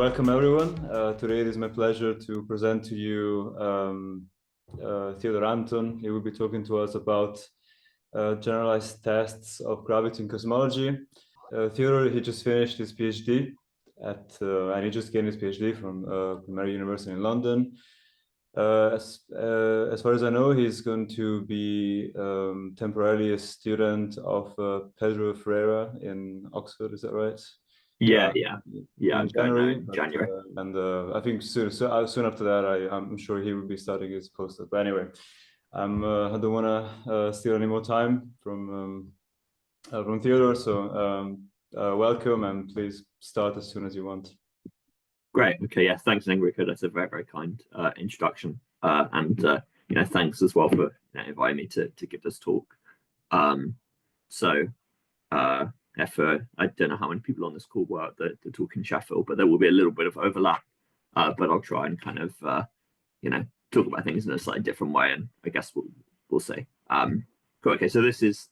welcome everyone. Today it is my pleasure to present to you Theodore Anton. He will be talking to us about generalized tests of gravity in cosmology. Theodore, he just finished his PhD and he just gained his PhD from Mary University in London. As far as I know, he's going to be temporarily a student of Pedro Ferreira in Oxford. Is that right? Yeah. In January. January. I think soon after that, I'm sure he will be starting his postdoc. But anyway, I don't want to steal any more time from Theodore. So welcome, and please start as soon as you want. Great. Okay. Yeah. Thanks, Enrico. That's a very, very kind introduction. And thanks as well for inviting me to give this talk. I don't know how many people on this call were at the talk in Sheffield, but there will be a little bit of overlap. But I'll try and kind of talk about things in a slightly different way, and I guess we'll see. Cool. Okay. So this is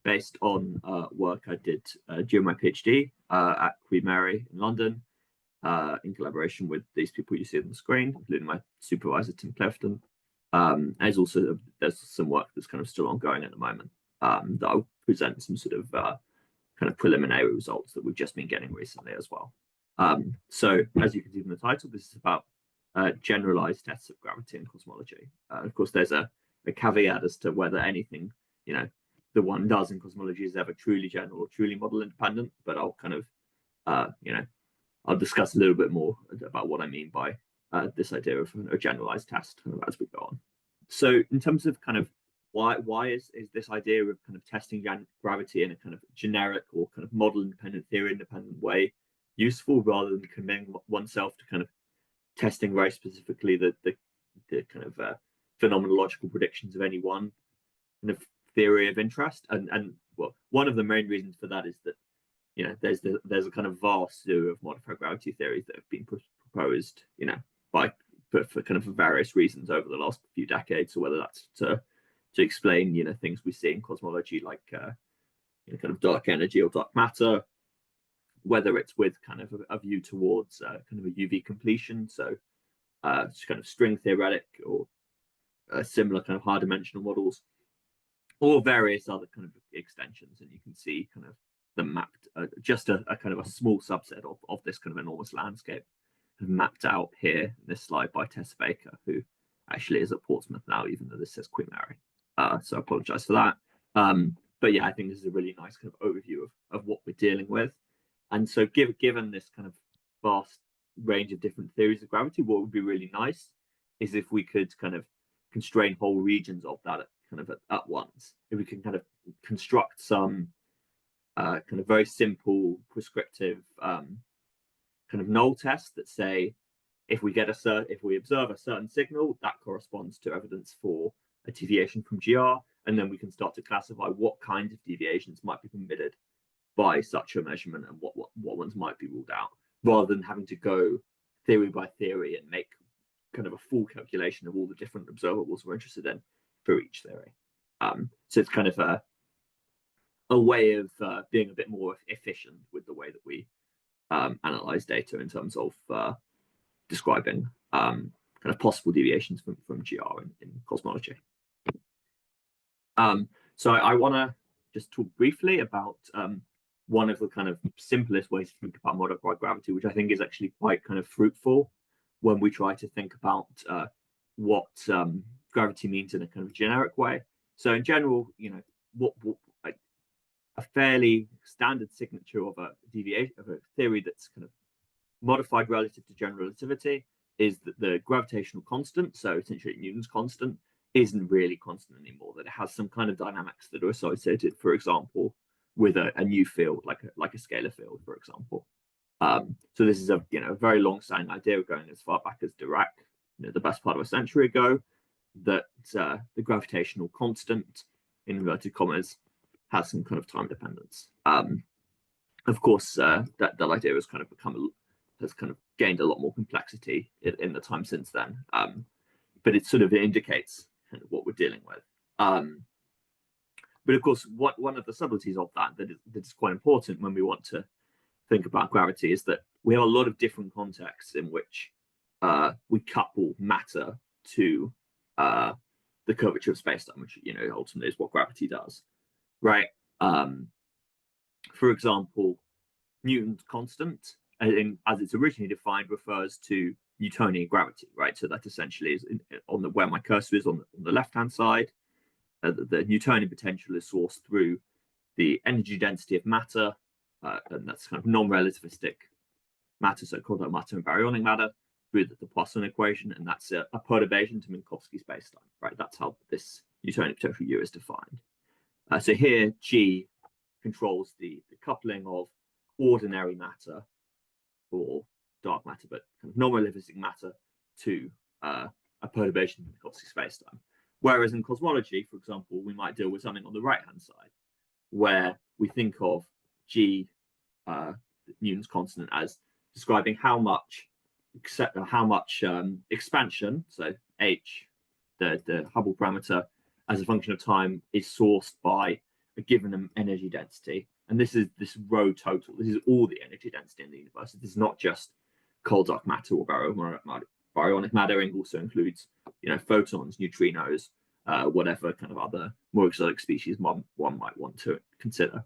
based on work I did during my PhD at Queen Mary in London, in collaboration with these people you see on the screen, including my supervisor Tim Clifton. There's some work that's kind of still ongoing at the moment that I'll present some sort of kind of preliminary results that we've just been getting recently as well. So as you can see from the title, this is about generalized tests of gravity in cosmology. Of course, there's a caveat as to whether anything the one does in cosmology is ever truly general or truly model independent, but I'll kind of I'll discuss a little bit more about what I mean by this idea of a generalized test kind of as we go on. So in terms of kind of why is this idea of kind of testing gravity in a kind of generic or kind of model independent, theory independent way useful, rather than committing oneself to kind of testing very specifically the kind of phenomenological predictions of any one kind of theory of interest? And well, one of the main reasons for that is that there's a kind of vast slew of modified gravity theories that have been proposed for kind of various reasons over the last few decades. So whether that's to explain things we see in cosmology, like kind of dark energy or dark matter, whether it's with kind of a view towards kind of a UV completion, so it's kind of string theoretic or similar kind of high dimensional models, or various other kind of extensions. And you can see kind of the mapped just a kind of a small subset of this kind of enormous landscape mapped out here in this slide by Tessa Baker, who actually is at Portsmouth now, even though this says Queen Mary. So I apologize for that. But yeah, I think this is a really nice kind of overview of what we're dealing with. And so given this kind of vast range of different theories of gravity, what would be really nice is if we could kind of constrain whole regions of that at once. If we can kind of construct some kind of very simple prescriptive kind of null tests that say, if we observe a certain signal, that corresponds to evidence for a deviation from GR, and then we can start to classify what kinds of deviations might be permitted by such a measurement and what ones might be ruled out, rather than having to go theory by theory and make kind of a full calculation of all the different observables we're interested in for each theory. So it's kind of a way of being a bit more efficient with the way that we analyze data in terms of describing kind of possible deviations from GR in cosmology. So I want to just talk briefly about one of the kind of simplest ways to think about modified gravity, which I think is actually quite kind of fruitful when we try to think about what gravity means in a kind of generic way. So in general, what a fairly standard signature of a deviation of a theory that's kind of modified relative to general relativity is that the gravitational constant, so essentially Newton's constant, isn't really constant anymore, that it has some kind of dynamics that are associated, for example, with a new field, like a scalar field, for example. So this is a very long-standing idea going as far back as Dirac, the best part of a century ago, that the gravitational constant, in inverted commas, has some kind of time dependence. Of course, that idea has kind of gained a lot more complexity in the time since then. But it sort of indicates kind of what we're dealing with. But of course, one of the subtleties of that is quite important when we want to think about gravity is that we have a lot of different contexts in which we couple matter to the curvature of spacetime, which ultimately is what gravity does, right? For example, Newton's constant, as it's originally defined, refers to Newtonian gravity, right? So that essentially is on where my cursor is on the left-hand side. The Newtonian potential is sourced through the energy density of matter, and that's kind of non-relativistic matter, so quantum matter and baryonic matter, through the Poisson equation, and that's a perturbation to Minkowski spacetime, right? That's how this Newtonian potential U is defined. So here, G controls the coupling of ordinary matter, or dark matter, but kind of non-relativistic matter, to a perturbation in Minkowski spacetime. Whereas in cosmology, for example, we might deal with something on the right-hand side, where we think of G, Newton's constant, as describing how much expansion, so H, the Hubble parameter, as a function of time, is sourced by a given energy density. And this is this rho total. This is all the energy density in the universe. This is not just cold dark matter or baryonic matter. It also includes, photons, neutrinos, whatever kind of other more exotic species one might want to consider.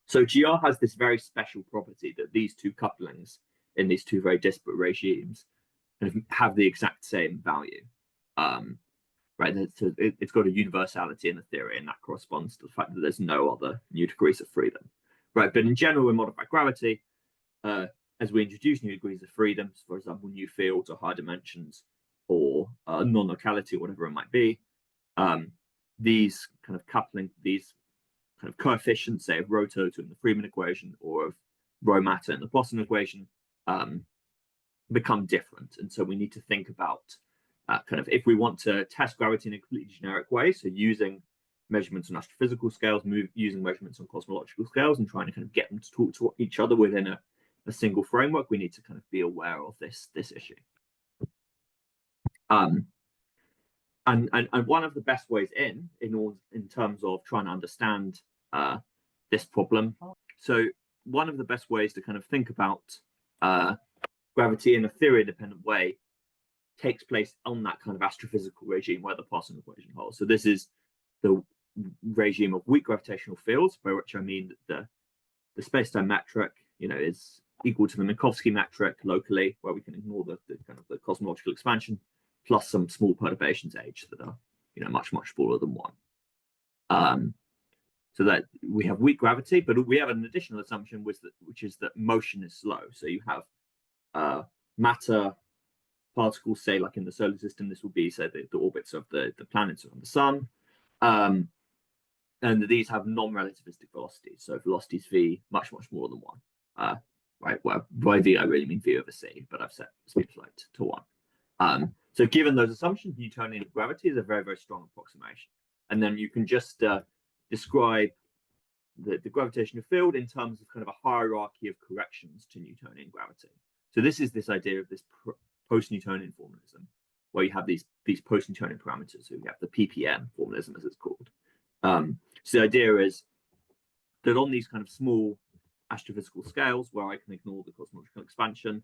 So GR has this very special property that these two couplings in these two very disparate regimes kind of have the exact same value. Right, so it's got a universality in the theory, and that corresponds to the fact that there's no other new degrees of freedom. Right, but in general, in modified gravity, as we introduce new degrees of freedom, for example, new fields or high dimensions, or non-locality, or whatever it might be, these kind of coupling, these kind of coefficients, say of rho total in the Freeman equation or of rho matter in the Poisson equation, become different. And so we need to think about kind of, if we want to test gravity in a completely generic way, so using measurements on astrophysical scales, using measurements on cosmological scales, and trying to kind of get them to talk to each other within a single framework, we need to kind of be aware of this issue. And one of the best ways in terms of trying to understand this problem. So one of the best ways to kind of think about gravity in a theory-independent way takes place on that kind of astrophysical regime where the Poisson equation holds. So this is the regime of weak gravitational fields, by which I mean that the spacetime metric, is equal to the Minkowski metric locally, where we can ignore the kind of the cosmological expansion, plus some small perturbations H that are, much smaller than one. So that we have weak gravity, but we have an additional assumption, which is that motion is slow. So you have matter particles, say like in the solar system, this will be, say, the orbits of the planets around the sun, and these have non-relativistic velocities, so velocities v much more than one, right? Well, by v I really mean v over c, but I've set speed of light to 1. So given those assumptions, Newtonian gravity is a very strong approximation, and then you can just describe the gravitational field in terms of kind of a hierarchy of corrections to Newtonian gravity. So this is this idea of this post-Newtonian formalism, where you have these post-Newtonian parameters. So you have the PPM formalism, as it's called. So the idea is that on these kind of small astrophysical scales, where I can ignore the cosmological expansion,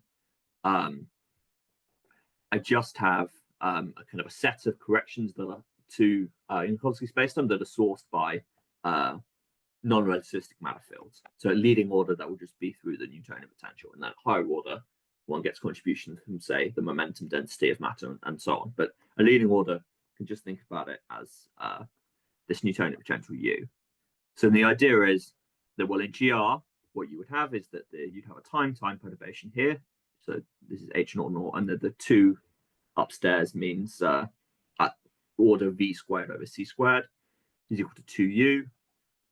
I just have a kind of a set of corrections that are to Minkowski spacetime that are sourced by non-relativistic matter fields. So a leading order, that will just be through the Newtonian potential, and then higher order, one gets contributions from, say, the momentum density of matter and so on. But a leading order, can just think about it as this Newtonian potential U. So the idea is that, well, in GR, what you would have is that you'd have a time perturbation here. So this is H0, and the 2 upstairs means at order v squared over c squared is equal to 2u,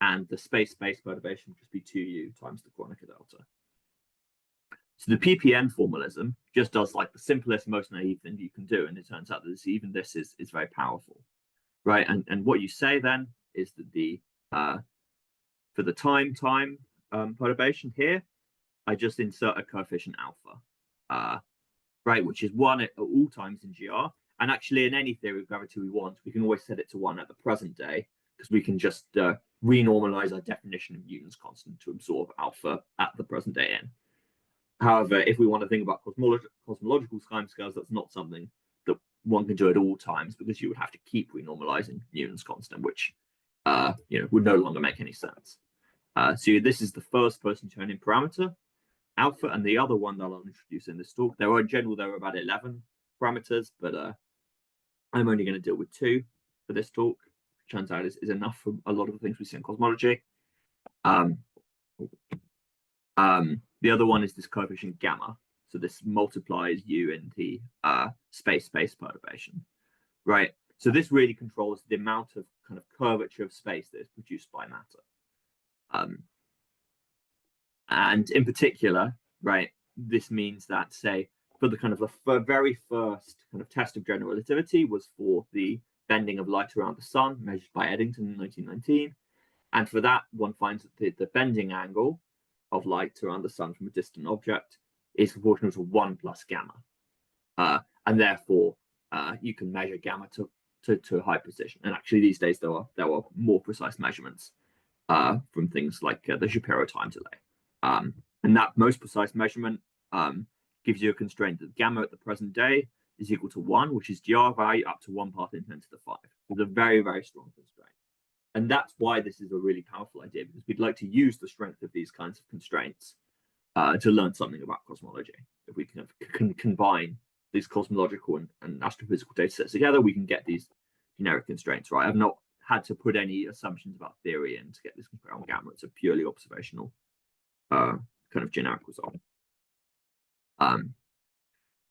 and the space perturbation would just be 2u times the Kronecker delta. So the PPN formalism just does like the simplest, most naive thing you can do, and it turns out that even this is very powerful, right? And what you say then is that the for the time perturbation here, I just insert a coefficient alpha, right, which is 1 at all times in GR. And actually, in any theory of gravity we want, we can always set it to 1 at the present day, because we can just renormalize our definition of Newton's constant to absorb alpha at the present day n. However, if we want to think about cosmological timescales, that's not something that one can do at all times, because you would have to keep renormalizing Newton's constant, which would no longer make any sense. So this is the first post-Newtonian parameter, alpha, and the other one that I'll introduce in this talk. There are in general about 11 parameters, but I'm only going to deal with 2 for this talk. Turns out is enough for a lot of the things we see in cosmology. The other one is this coefficient gamma. So this multiplies u in the space-space perturbation, right? So this really controls the amount of kind of curvature of space that is produced by matter. And in particular, right, this means that, say, for the kind of the very first kind of test of general relativity was for the bending of light around the sun, measured by Eddington in 1919. And for that, one finds that the bending angle of light around the sun from a distant object is proportional to 1 plus gamma. And therefore, you can measure gamma to high precision. And actually, these days, there are more precise measurements from things like the Shapiro time delay. And that most precise measurement gives you a constraint that gamma at the present day is equal to 1, which is GR value up to 1 part in 10 to the 5. It's a very, very strong constraint. And that's why this is a really powerful idea, because we'd like to use the strength of these kinds of constraints to learn something about cosmology. If we can combine these cosmological and astrophysical data sets together, we can get these generic constraints, right? I've not had to put any assumptions about theory in to get this constraint on gamma. It's a purely observational kind of generic result.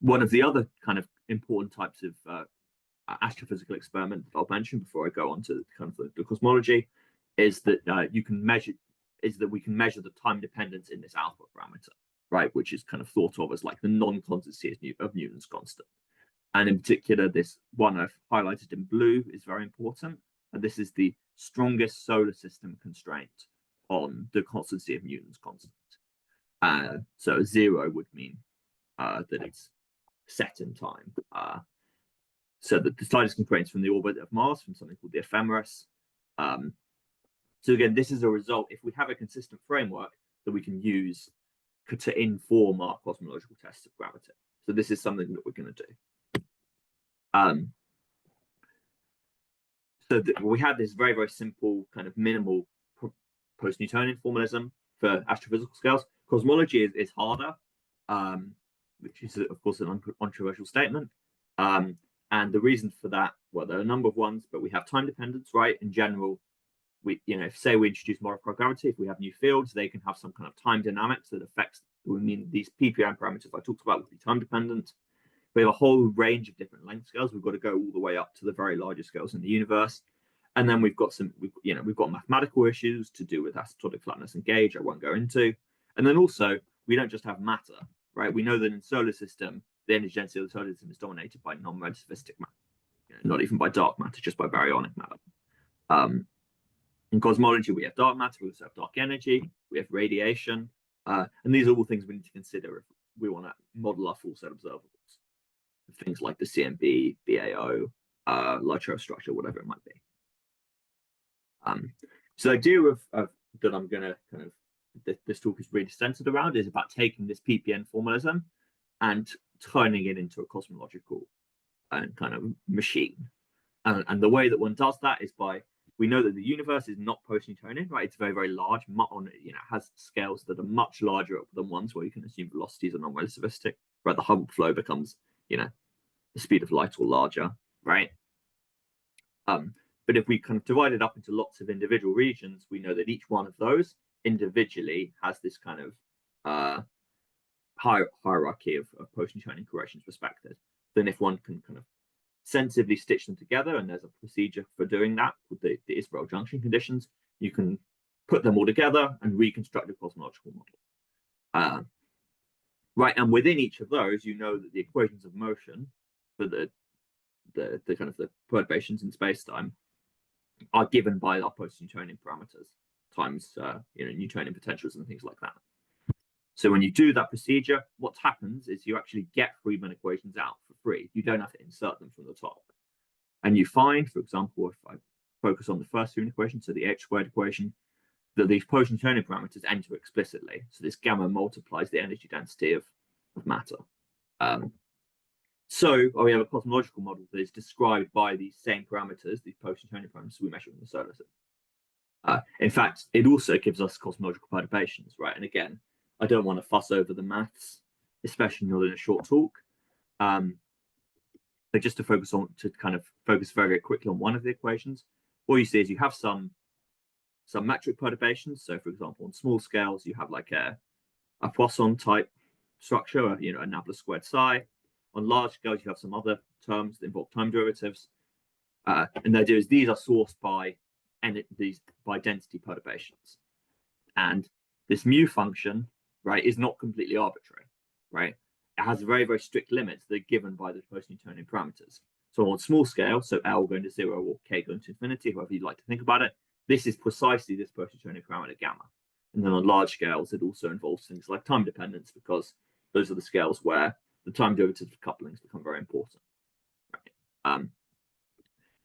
One of the other kind of important types of astrophysical experiment that I'll mention before I go on to kind of the cosmology is that we can measure the time dependence in this alpha parameter, right, which is kind of thought of as like the non-constancy of Newton's constant. And in particular, this one I've highlighted in blue is very important, and this is the strongest solar system constraint on the constancy of Newton's constant. So 0 would mean that it's set in time. So that the slightest constraints from the orbit of Mars, from something called the ephemeris. So again, this is a result, if we have a consistent framework that we can use to inform our cosmological tests of gravity. So this is something that we're going to do. So we have this very, very simple kind of minimal post-Newtonian formalism for astrophysical scales. Cosmology is harder, which is, of course, an controversial statement. And the reason for that, well, there are a number of ones, but we have time dependence, right? In general, say we introduce modified gravity, if we have new fields, they can have some kind of time dynamics that affects, these PPM parameters I talked about would be time dependent. We have a whole range of different length scales. We've got to go all the way up to the very largest scales in the universe. And then we've got we've got mathematical issues to do with asymptotic flatness and gauge I won't go into. And then also, we don't just have matter, right? We know that in solar system, the energy density of the solar system is dominated by non-relativistic matter, not even by dark matter, just by baryonic matter. In cosmology, we have dark matter, we also have dark energy, we have radiation, and these are all things we need to consider if we want to model our full set of observables. Things like the CMB, BAO, Lyotro structure, whatever it might be. So the idea of that I'm going to kind of this talk is really centered around is about taking this PPN formalism and turning it into a cosmological and kind of machine. And the way that one does that is we know that the universe is not post-Newtonian, right? It's very, very large. Has scales that are much larger than ones where you can assume velocities are non-relativistic, right? The Hubble flow becomes, the speed of light or larger, right? But if we kind of divide it up into lots of individual regions, we know that each one of those individually has this kind of hierarchy of post-Newtonian corrections respected. Then if one can kind of sensibly stitch them together, and there's a procedure for doing that with the Israel junction conditions, you can put them all together and reconstruct a cosmological model. Right, and within each of those, you know that the equations of motion for the kind of the perturbations in space-time are given by our post-Newtonian parameters times Newtonian potentials and things like that. So when you do that procedure, what happens is you actually get Friedmann equations out for free. You don't have to insert them from the top. And you find, for example, if I focus on the first Theory equation, so the h² equation, that these post-Newtonian parameters enter explicitly. So this gamma multiplies the energy density of matter. So we have a cosmological model that is described by these same parameters, these post-Newtonian parameters we measure in the solar system. In fact, it also gives us cosmological perturbations, right? And again, I don't want to fuss over the maths, especially not in a short talk. But just to focus very quickly on one of the equations, what you see is you have some metric perturbations. So, for example, on small scales, you have like a Poisson type structure, a nabla squared psi. On large scales, you have some other terms that involve time derivatives. And the idea is these are sourced by density perturbations. And this mu function, right, is not completely arbitrary, right? It has very, very strict limits that are given by the post-Newtonian parameters. So on small scale, so L going to 0 or K going to infinity, however you'd like to think about it, this is precisely this post-Newtonian parameter gamma. And then on large scales, it also involves things like time dependence, because those are the scales where the time derivatives of couplings become very important. Right?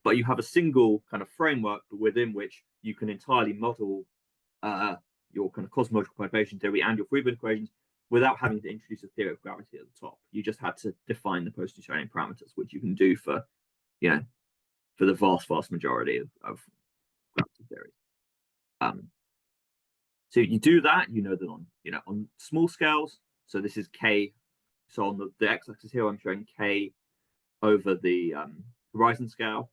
But you have a single kind of framework within which you can entirely model your kind of cosmological perturbation theory and your Friedmann equations without having to introduce a theory of gravity at the top. You just had to define the post-Newtonian parameters, which you can do for the vast majority of gravity theories. So you do that, that on small scales. So this is K. So on the x-axis here, I'm showing K over the horizon scale.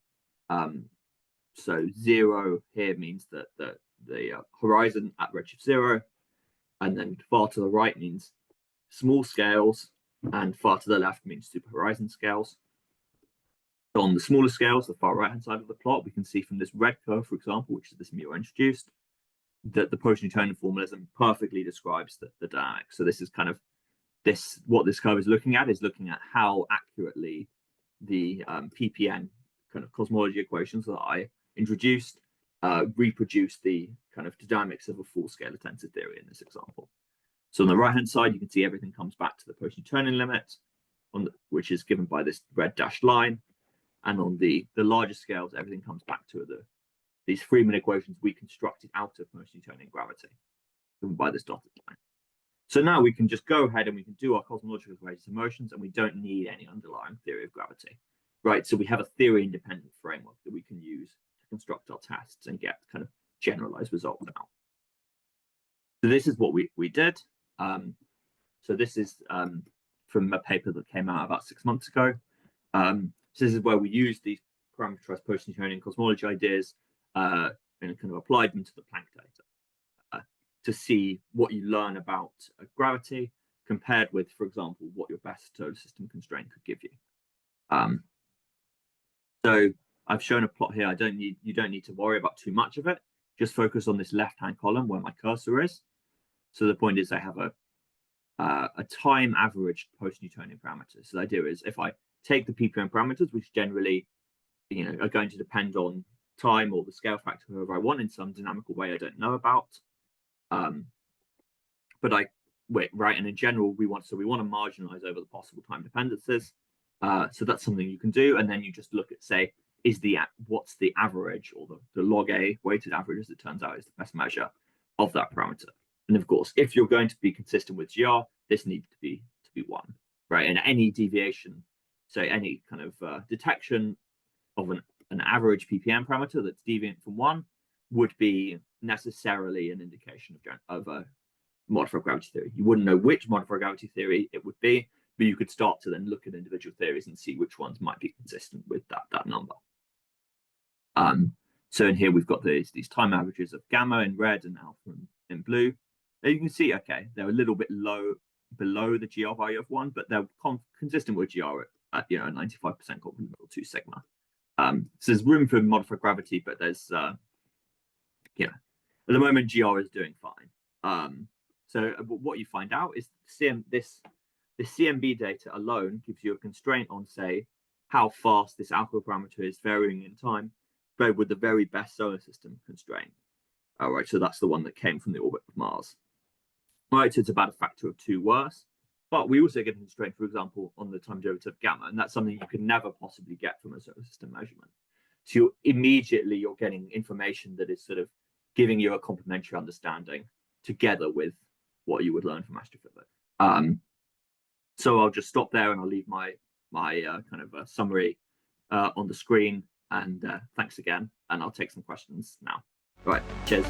So 0 here means that the horizon at redshift 0, and then far to the right means small scales, and far to the left means super horizon scales. So on the smaller scales, the far right hand side of the plot, we can see from this red curve, for example, which is this mu introduced, that the post-Newtonian formalism perfectly describes the dynamics. So this is kind of what this curve is looking at how accurately the PPN kind of cosmology equations that I introduced reproduce the kind of dynamics of a full-scale tensor theory in this example. So on the right-hand side, you can see everything comes back to the post-Newtonian limit, which is given by this red dashed line. And on the larger scales, everything comes back to these Friedmann equations we constructed out of post-Newtonian gravity, given by this dotted line. So now we can just go ahead and we can do our cosmological equations of motions, and we don't need any underlying theory of gravity, right? So we have a theory-independent framework that we can use to construct our tests and get kind of generalized results out. So this is what we did. So this is from a paper that came out about 6 months ago. So this is where we used these parameterized post-Newtonian cosmology ideas and kind of applied them to the Planck data to see what you learn about gravity compared with, for example, what your best solar system constraint could give you. So I've shown a plot here. You don't need to worry about too much of it. Just focus on this left-hand column where my cursor is. So the point is I have a time averaged post-Newtonian parameters. So the idea is if I take the PPM parameters, which generally are going to depend on time or the scale factor, however I want, in some dynamical way I don't know about. And in general, we want to marginalize over the possible time dependencies. So that's something you can do. And then you just look at, say, what's the average, or the log A weighted average, as it turns out, is the best measure of that parameter. And of course, if you're going to be consistent with GR, this needs to be 1, right? And any deviation, so any kind of detection of an average PPM parameter that's deviant from 1 would be necessarily an indication of a modified gravity theory. You wouldn't know which modified gravity theory it would be, but you could start to then look at individual theories and see which ones might be consistent with that number. So in here we've got these time averages of gamma in red and alpha in blue. Now you can see, okay, they're a little bit below the GR value of 1, but they're consistent with GR at 95% complementary to sigma. So there's room for modified gravity, but there's at the moment GR is doing fine. So what you find out is the CMB data alone gives you a constraint on, say, how fast this alpha parameter is varying in time, but with the very best solar system constraint. All right, so that's the one that came from the orbit of Mars. All right, so it's about a factor of 2 worse. But we also get a constraint, for example, on the time derivative gamma, and that's something you could never possibly get from a solar system measurement. So you're getting information that is sort of giving you a complementary understanding together with what you would learn from astrophysics. So I'll just stop there and I'll leave my kind of a summary on the screen. And thanks again. And I'll take some questions now. All right, cheers.